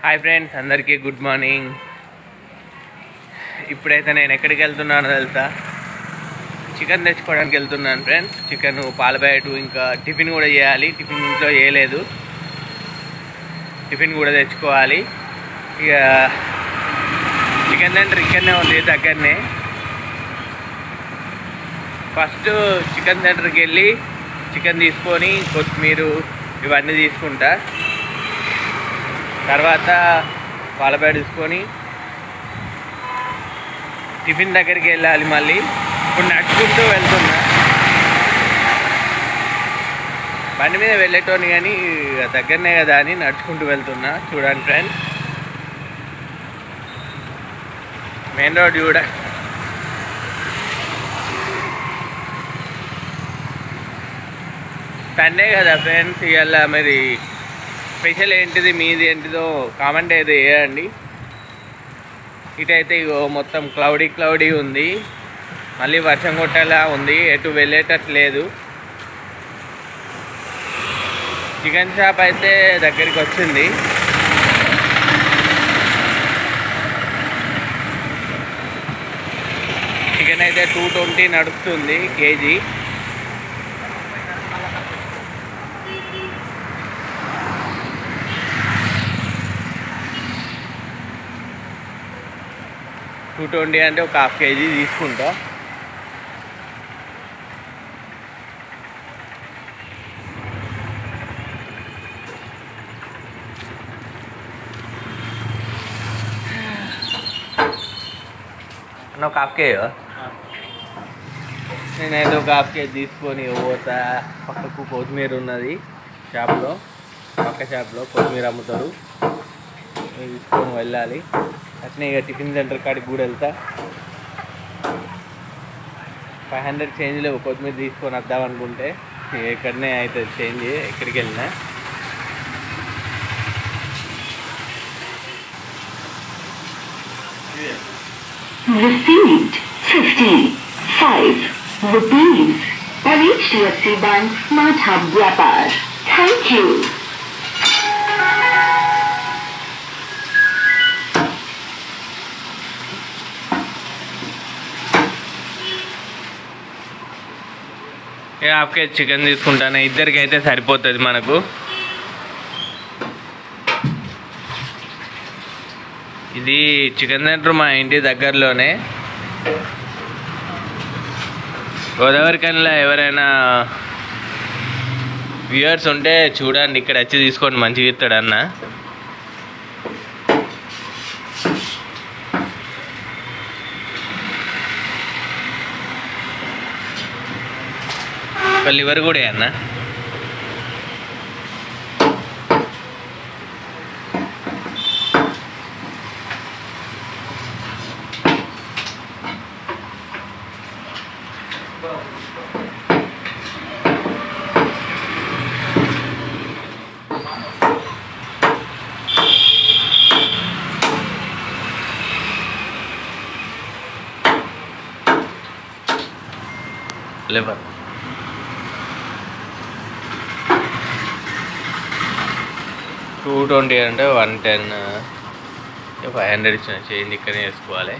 Hi friends, అందరికీ good morning. ఇప్పుడైతే నేను ఎక్కడికి వెళ్తున్నానో తెలుసా? చికెన్ తెచ్చుకోవడానికి వెళ్తున్నాను ఫ్రెండ్స్. చికెన్, పాలబయట, ఇంకా టిఫిన్ కూడా చేయాలి. టిఫిన్ ఇంట్లో చేయలేదు, టిఫిన్ కూడా తెచ్చుకోవాలి. ఇక చికెన్ సెంటర్ ఇక్కడనే ఉంది, దగ్గరనే. ఫస్ట్ చికెన్ సెంటర్కి వెళ్ళి చికెన్ తీసుకొని కొత్తిమీర ఇవన్నీ తీసుకుంటా. తర్వాత పాలబయట తీసుకొని టిఫిన్ దగ్గరికి వెళ్ళాలి. మళ్ళీ ఇప్పుడు నడుచుకుంటూ వెళ్తున్నా. బండి మీద వెళ్ళేటోని కానీ దగ్గరనే కదా అని నడుచుకుంటూ వెళ్తున్నా. చూడండి ఫ్రెండ్స్, మెయిన్ రోడ్ చూడ. సండే కదా ఫ్రెండ్స్, ఇవాళ మరి స్పెషల్ ఏంటిది, మీది ఏంటిదో కామెంట్ అయితే వేయండి. ఇటైతే ఇగో మొత్తం క్లౌడీ ఉంది. మళ్ళీ వర్షం కొట్టేలా ఉంది, ఎటు వెళ్ళేటట్టు లేదు. చికెన్ షాప్ అయితే దగ్గరికి వచ్చింది. చికెన్ అయితే 220 నడుస్తుంది కేజీ. $220 అంటే ఒక ½ కేజీ తీసుకుంటా. ఒక ½ కేజీ నేనైతే ఒక ½ కేజీ తీసుకొని పోతా. పక్కకు కొత్తిమీర ఉన్నది షాప్లో, పక్క షాప్లో కొత్తిమీర అమ్ముతారు. తీసుకొని వెళ్ళాలి. అట్నే ఇక టిఫిన్ సెంటర్ కాడికి కూడా వెళ్తా. 500 చేంజ్ లేవు. కొత్తిమీర తీసుకొని వద్దాం అనుకుంటే ఎక్కడనే అవుతుంది చేంజ్, ఎక్కడికి వెళ్ళినా. Received 55 rupees on HDFC Bank Smart Hub Vyapar. Thank you. ½ KG chicken తీసుకుంటాను. ఇద్దరికి అయితే సరిపోతుంది మనకు. ఇది చికెన్ సెంటర్ మా ఇంటి దగ్గరలోనే. గోదావరిఖనిలో ఎవరైనా వ్యూవర్స్ ఉంటే చూడండి, ఇక్కడ వచ్చి తీసుకోండి, మంచిగా ఇస్తాడు అన్న. లివర్ కూడా అన్న. లివర్ 220 అంటే 110, 500 ఇచ్చిన చేంజ్ ఇక్కడనే వేసుకోవాలి.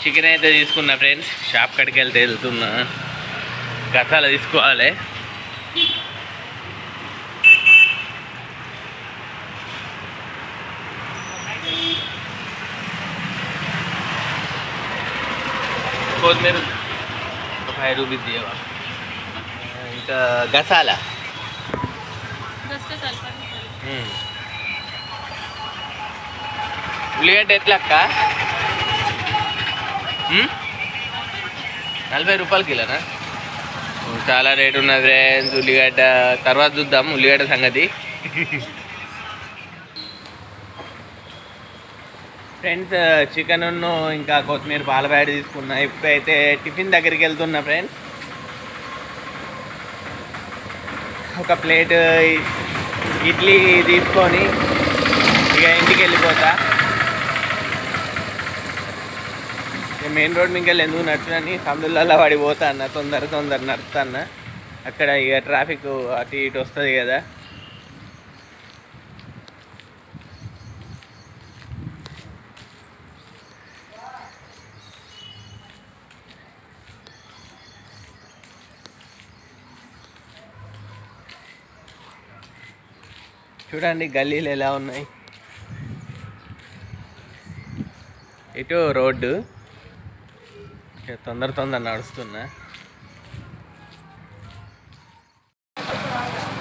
చికెన్ అయితే తీసుకున్నా ఫ్రెండ్స్. షాప్ కాడికి వెళ్తున్నా. గసాల తీసుకోవాలి. కొత్తిమీర ఒక 5 రూపీస్ తీయవా? ఇంకా గసాల ఉల్లిగడ్డ ఎట్లా అక్క? 40 రూపాయలు కిలోనా? చాలా రేటు ఉన్నది ఫ్రెండ్స్ ఉల్లిగడ్డ. తర్వాత చూద్దాం ఉల్లిగడ్డ సంగతి. ఫ్రెండ్స్ చికెన్ ఇంకా కొత్తిమీర పాలబయట తీసుకున్నా. ఇప్పుడైతే టిఫిన్ దగ్గరికి వెళ్తున్నా ఫ్రెండ్స్. ఒక ప్లేట్ ఇడ్లీ తీసుకొని ఇక ఇంటికి వెళ్ళిపోతా. మెయిన్ రోడ్ మీకు ఎందుకు నడుచునని సందులలో పడిపోతా అన్న, తొందర నడుస్తా అన్న. అక్కడ ఇక ట్రాఫిక్ అటు ఇటు వస్తుంది కదా. చూడండి గల్లీలు ఎలా ఉన్నాయి. ఇటు రోడ్డు తొందర నడుస్తున్నా.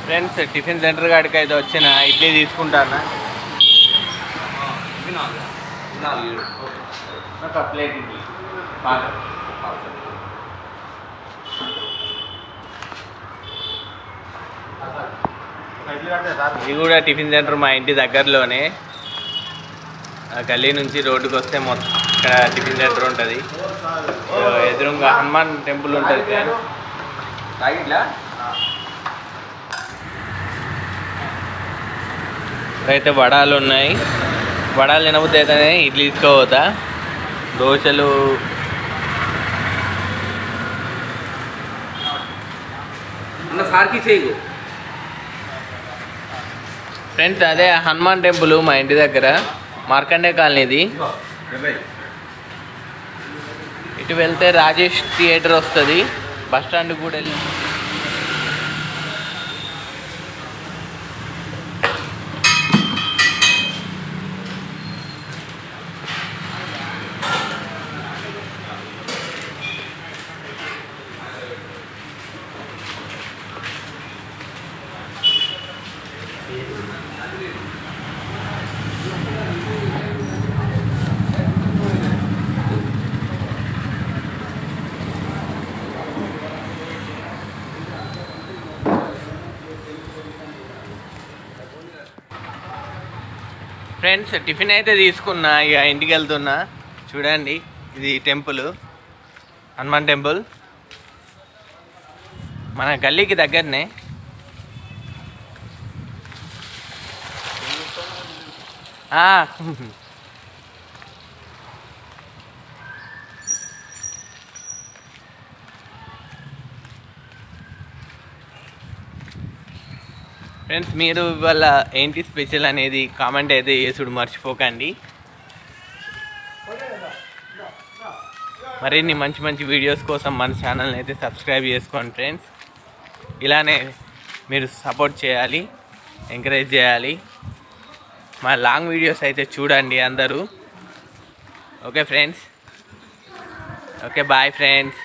ఫ్రెండ్స్ టిఫిన్ సెంటర్ కాడికి అయితే వచ్చిన ఇడ్లీ తీసుకుంటానా. ఒక ప్లేట్ ఇడ్లీ ఇది కూడా టిఫిన్ సెంటర్ మా ఇంటి దగ్గరలోనే. గల్లీ నుంచి రోడ్డుకి వస్తే మొత్తం ఇక్కడ టిఫిన్ సెంటర్ ఉంటుంది. ఎదురుగా హనుమాన్ టెంపుల్ ఉంటుంది. అయితే వడాలు ఉన్నాయి. వడాలు తినబుద్ధి అయితేనే ఇడ్లీ తీసుకోపోతా. దోశలు ఫ్రెండ్స్ అదే హనుమాన్ టెంపుల్ మా ఇంటి దగ్గర, మార్కండే కాలనీది. ఇటు వెళ్తే రాజేష్ థియేటర్ వస్తుంది. బస్ స్టాండ్ కూడా వెళ్ళి ఫ్రెండ్స్ టిఫిన్ అయితే తీసుకున్నా. ఇక ఇంటికి వెళ్తున్నా. చూడండి ఇది టెంపుల్, హనుమాన్ టెంపుల్ మన గల్లీకి దగ్గరనే. ఫ్రెండ్స్ మీరు ఇవాళ ఏంటి స్పెషల్ అనేది కామెంట్ అయితే చేసుడు మర్చిపోకండి. మరిన్ని మంచి వీడియోస్ కోసం మన ఛానల్ని అయితే సబ్స్క్రైబ్ చేసుకోండి ఫ్రెండ్స్. ఇలానే మీరు సపోర్ట్ చేయాలి, ఎంకరేజ్ చేయాలి. మా లాంగ్ వీడియోస్ అయితే చూడండి అందరూ. Okay friends, okay bye friends.